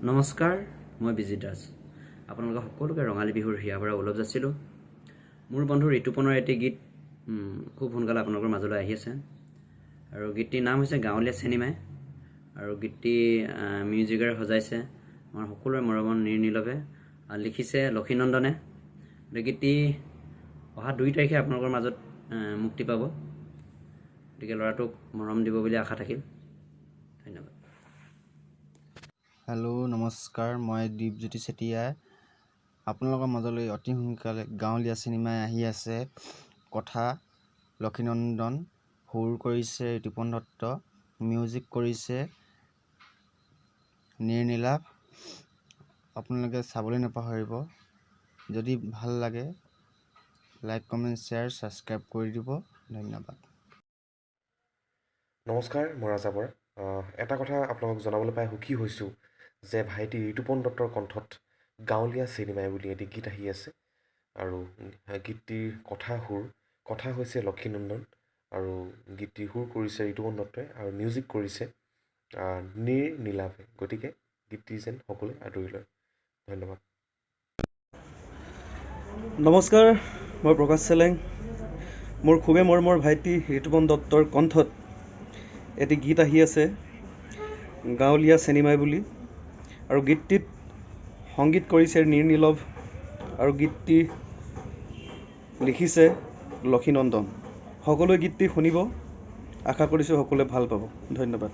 নমস্কাৰ, মই বিজিত দাস। আপোনালোক সকলোকে ৰঙালী বিহুৰ হিয়াৰ পৰা ওলগ যাছিলোঁ। মোৰ বন্ধু ঋতুপনৰ এটি গীত খুব সোনকালে আপোনালোকৰ মাজলৈ আহি আছে। আৰু গীতটিৰ নাম হৈছে গাঁৱলীয়া চেনিমাই। আৰু গীতটি মিউজিকেৰে সজাইছে আমাৰ সকলোৰে মৰমৰ নিৰ্নিলভে, লিখিছে লক্ষীনন্দনে। গীতটি অহা 2 তাৰিখে আপোনালোকৰ মাজত মুক্তি পাব। গতিকে ল'ৰাটোক মৰম দিব বুলি আশা থাকিল। ধন্যবাদ। হেল্ল' নমস্কাৰ, মই দীপজ্যোতি চেতিয়াই আপোনালোকৰ মাজলৈ অতি সোনকালে গাঁৱলীয়া চিনেমাই আহি আছে। কথা লক্ষীনন্দন, সুৰ কৰিছে ঋতুপন দত্ত, মিউজিক কৰিছে নিৰ্নিলাভ। আপোনালোকে চাবলৈ নাপাহৰিব। যদি ভাল লাগে লাইক কমেণ্ট শ্বেয়াৰ ছাবস্ক্ৰাইব কৰি দিব। ধন্যবাদ। নমস্কাৰ, মই ৰাজা বৰা। এটা কথা আপোনালোকক জনাবলৈ পাই সুখী হৈছোঁ যে ভাইটি ঋতুপন দত্তৰ কণ্ঠত গাঁৱলীয়া চিনেমাই বুলি এটি গীত আহি আছে। আৰু গীতটিৰ কথা হৈছে লক্ষীনন্দন, আৰু গীতটিৰ সুৰ কৰিছে ঋতুপন দত্তই আৰু মিউজিক কৰিছে নিৰ্নিলাভে। গতিকে গীতটি যেন সকলোৱে আদৰি লয়। ধন্যবাদ। নমস্কাৰ, মই প্ৰকাশ চেলেং। মোৰ খুবেই মৰমৰ ভাইটি ঋতুপন দত্তৰ কণ্ঠত এটি গীত আহি আছে গাঁৱলীয়া চেনিমাই বুলি। আৰু গীতটিত সংগীত কৰিছে নিৰ্নিলভ আৰু গীতটি লিখিছে লক্ষীনন্দন। সকলোৱে গীতটি শুনিব, আশা কৰিছোঁ সকলোৱে ভাল পাব। ধন্যবাদ।